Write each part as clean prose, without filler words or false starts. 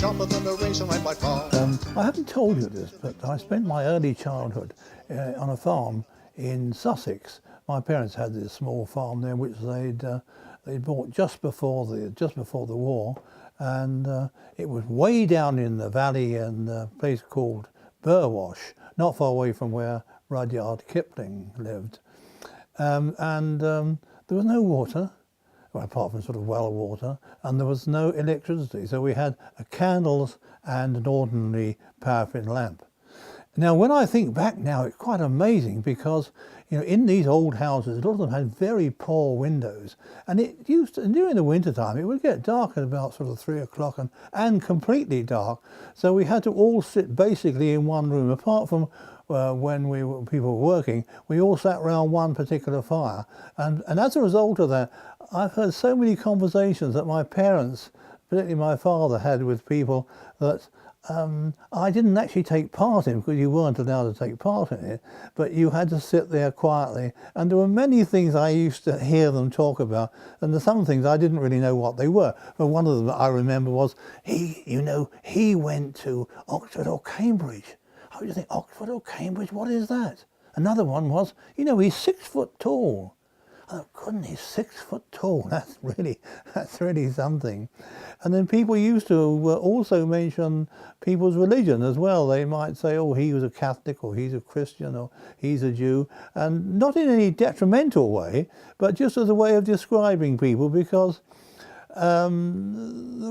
sharper than a razor right by far. I haven't told you this, but I spent my early childhood on a farm in Sussex. My parents had this small farm there, which they bought just before the war, and it was way down in the valley in a place called Burwash, not far away from where Rudyard Kipling lived. There was no water, well, apart from sort of well water, and there was no electricity. So we had candles and an ordinary paraffin lamp. Now, when I think back now, it's quite amazing because, you know, in these old houses, a lot of them had very poor windows. And during the winter time, it would get dark at about sort of 3 o'clock and completely dark. So we had to all sit basically in one room. Apart from when people were working, we all sat around one particular fire. And as a result of that, I've heard so many conversations that my parents, particularly my father, had with people that I didn't actually take part in, because you weren't allowed to take part in it, but you had to sit there quietly. And there were many things I used to hear them talk about, and there's some things I didn't really know what they were. But one of them I remember was, he went to Oxford or Cambridge. How do you think, Oxford or Cambridge? What is that? Another one was, he's 6 foot tall. Oh, goodness, he's 6 foot tall. That's really something. And then people used to also mention people's religion as well. They might say, oh, he was a Catholic, or he's a Christian, or he's a Jew. And not in any detrimental way, but just as a way of describing people, because there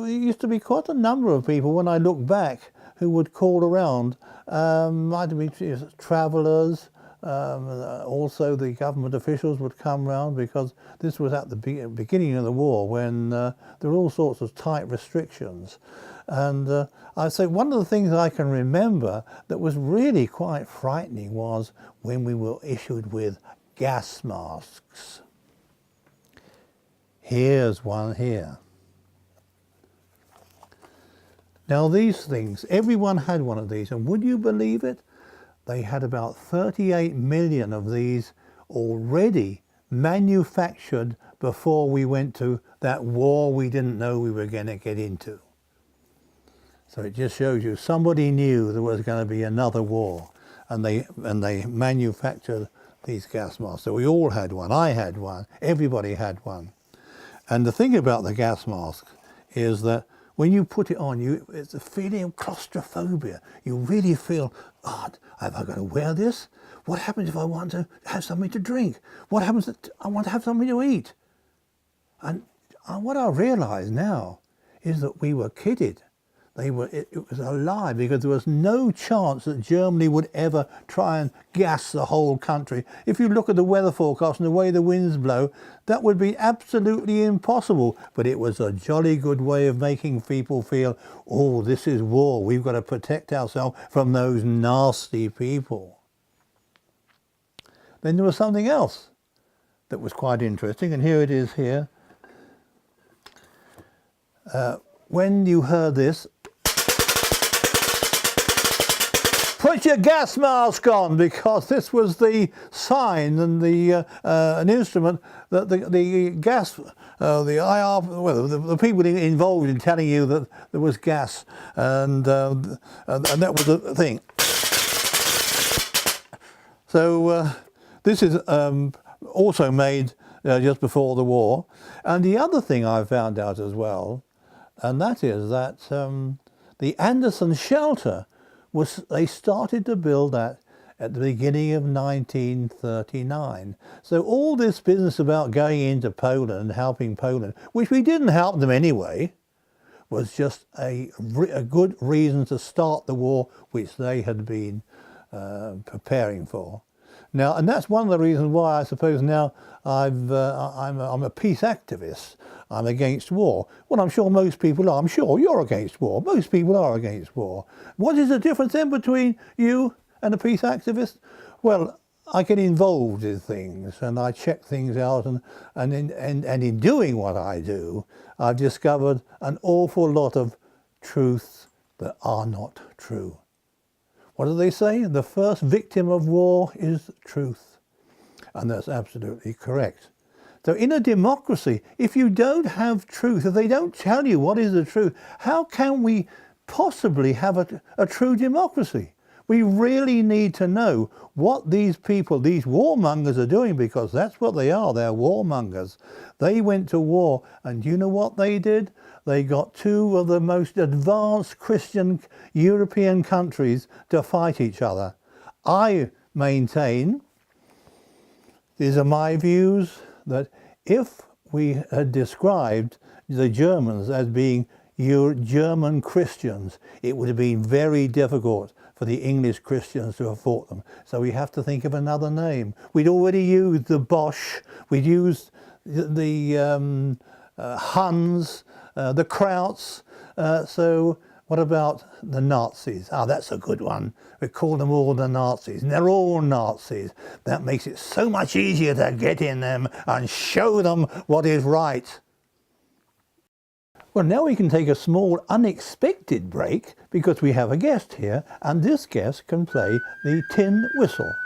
used to be quite a number of people, when I look back, who would call around, might be travellers. Also the government officials would come round, because this was at the beginning of the war, when there were all sorts of tight restrictions. And I'd say one of the things I can remember that was really quite frightening was when we were issued with gas masks. Here's one here. Now these things, everyone had one of these, and would you believe it? They had about 38 million of these already manufactured before we went to that war we didn't know we were going to get into. So it just shows you somebody knew there was going to be another war, and they manufactured these gas masks. So we all had one. I had one. Everybody had one. And the thing about the gas mask is that when you put it on, it's a feeling of claustrophobia. You really feel, God, have I got to wear this? What happens if I want to have something to drink? What happens if I want to have something to eat? And what I realise now is that we were kidded. It was a lie, because there was no chance that Germany would ever try and gas the whole country. If you look at the weather forecast and the way the winds blow, that would be absolutely impossible. But it was a jolly good way of making people feel, oh, this is war. We've got to protect ourselves from those nasty people. Then there was something else that was quite interesting, and here it is here. When you heard this, put your gas mask on, because this was the sign and an instrument that the gas, the IR, well, the people involved in telling you that there was gas, and that was the thing. So this is also made just before the war. And the other thing I found out as well, and that is that the Anderson shelter, they started to build that at the beginning of 1939. So all this business about going into Poland and helping Poland, which we didn't help them anyway, was just a good reason to start the war, which they had been preparing for. Now, and that's one of the reasons why I suppose now I'm a peace activist. I'm against war. Well, I'm sure most people are. I'm sure you're against war. Most people are against war. What is the difference then between you and a peace activist? Well, I get involved in things, and I check things out, and in doing what I do, I've discovered an awful lot of truths that are not true. What do they say? The first victim of war is truth. And that's absolutely correct. So in a democracy, if you don't have truth, if they don't tell you what is the truth, how can we possibly have a true democracy. We really need to know what these people, these warmongers are doing, because that's what they are. They're warmongers. They went to war, and you know what they did? They got two of the most advanced Christian European countries to fight each other. I maintain, these are my views, that if we had described the Germans as being German Christians, it would have been very difficult for the English Christians to have fought them. So we have to think of another name. We'd already used the Bosch, we'd used the Huns, the Krauts, so what about the Nazis? Ah, that's a good one. We call them all the Nazis, and they're all Nazis. That makes it so much easier to get in them and show them what is right. Well, now we can take a small unexpected break because we have a guest here, and this guest can play the tin whistle.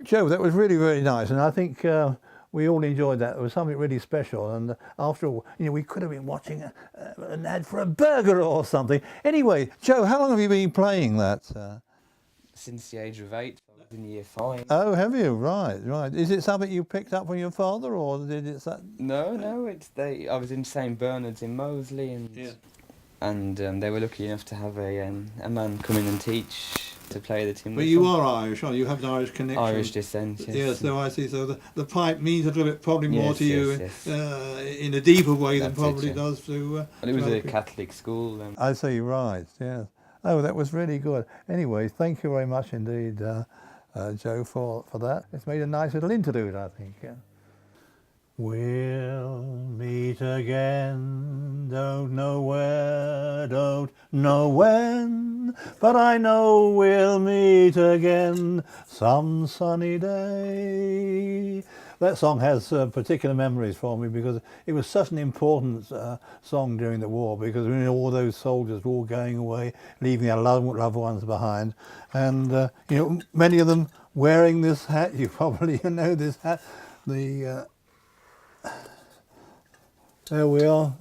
Joe, that was really, really nice, and I think we all enjoyed that. It was something really special, and after all, you know, we could have been watching an ad for a burger or something. Anyway, Joe, how long have you been playing that? Since the age of 8, I was in year 5. Oh, have you? Right, right. Is it something you picked up from your father, or did it? No, I was in St Bernard's in Moseley, and they were lucky enough to have a man come in and teach to play the tin whistle. But you are Irish, aren't you? You have an Irish connection. Irish descent, yes. Yes, so I see. So the pipe means a little bit probably more Yes, to you yes. In a deeper way than That's probably it, yeah. does to. And it was other a people. Catholic school. I see, right, yes. Oh, that was really good. Anyway, thank you very much indeed. Joe, for that. It's made a nice little interlude, I think. Yeah. We'll meet again, don't know where, don't know when, but I know we'll meet again some sunny day. That song has particular memories for me because it was such an important song during the war, because all those soldiers were all going away, leaving their loved ones behind, and many of them wearing this hat. You probably know this hat. There we are.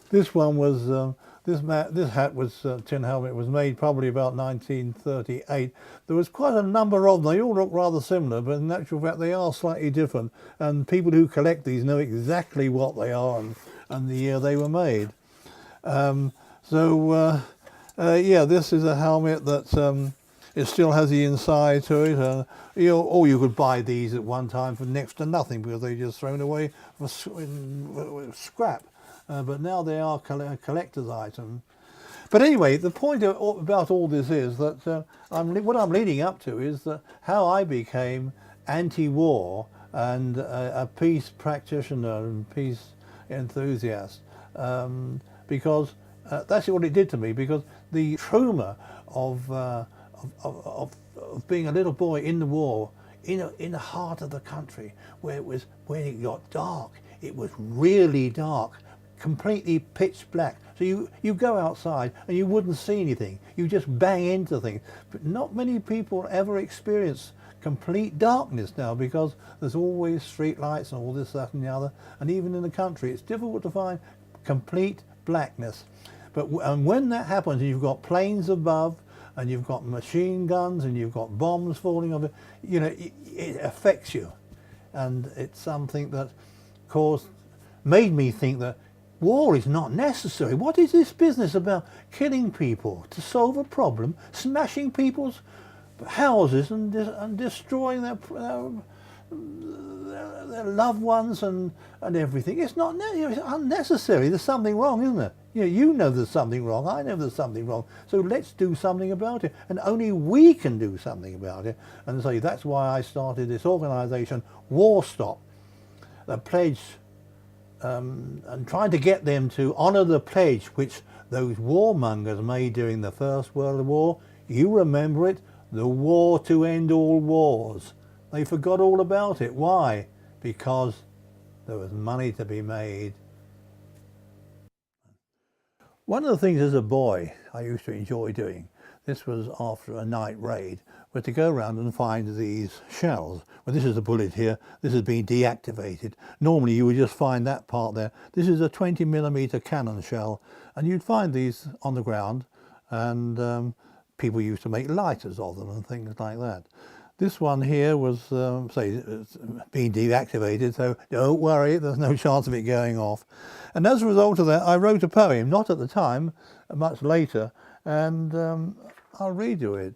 This one was this hat was tin helmet was made probably about 1938. There was quite a number of them. They all look rather similar, but in actual fact they are slightly different. And people who collect these know exactly what they are and the year they were made. Yeah, this is a helmet that it still has the inside to it. Or you could buy these at one time for next to nothing because they just thrown away for scrap. But now they are a collector's item. But anyway, the point about all this is that what I'm leading up to is that how I became anti-war and a peace practitioner and peace enthusiast, because that's what it did to me. Because the trauma of being a little boy in the war, in the heart of the country, when it got dark, it was really dark, completely pitch black. So you go outside and you wouldn't see anything. You just bang into things. But not many people ever experience complete darkness now, because there's always street lights and all this, that and the other. And even in the country, it's difficult to find complete blackness. And when that happens, you've got planes above, and you've got machine guns, and you've got bombs falling over, it affects you. And it's something that made me think that war is not necessary. What is this business about killing people to solve a problem, smashing people's houses and destroying their loved ones and everything? It's not it's unnecessary. There's something wrong, isn't there? You know there's something wrong. I know there's something wrong. So let's do something about it. And only we can do something about it. And so that's why I started this organisation, War Stop, the pledge, and trying to get them to honour the pledge which those warmongers made during the First World War. You remember it, the war to end all wars. They forgot all about it. Why? Because there was money to be made. One of the things as a boy I used to enjoy doing, this was after a night raid, was to go around and find these shells. Well, this is a bullet here. This has been deactivated. Normally you would just find that part there. This is a 20mm cannon shell, and you'd find these on the ground, and people used to make lighters of them and things like that. This one here was, it's been deactivated, so don't worry, there's no chance of it going off. And as a result of that, I wrote a poem, not at the time, much later, and I'll read you it.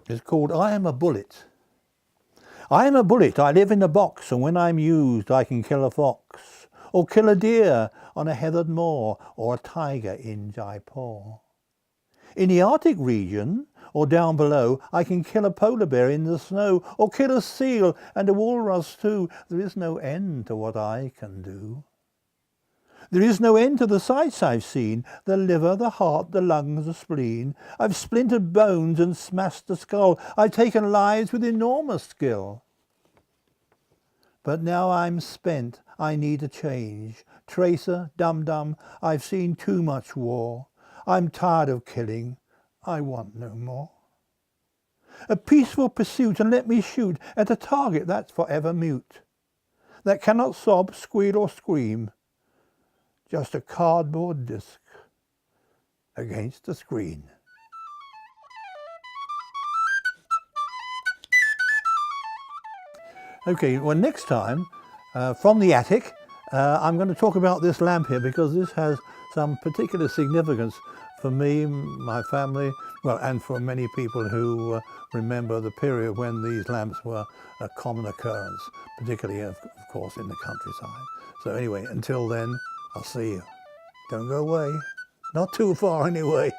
It's called I Am a Bullet. I am a bullet, I live in a box, and when I'm used I can kill a fox, or kill a deer on a heathered moor, or a tiger in Jaipur. In the Arctic region, or down below, I can kill a polar bear in the snow, or kill a seal and a walrus too. There is no end to what I can do. There is no end to the sights I've seen, the liver, the heart, the lungs, the spleen. I've splintered bones and smashed the skull. I've taken lives with enormous skill. But now I'm spent, I need a change. Tracer, dum-dum, I've seen too much war. I'm tired of killing, I want no more. A peaceful pursuit, and let me shoot at a target that's forever mute, that cannot sob, squeal or scream, just a cardboard disc against the screen. Okay, well, next time, from the attic, I'm going to talk about this lamp here, because this has some particular significance for me, my family, well, and for many people who remember the period when these lamps were a common occurrence, particularly, of course, in the countryside. So anyway, until then, I'll see you. Don't go away. Not too far anyway.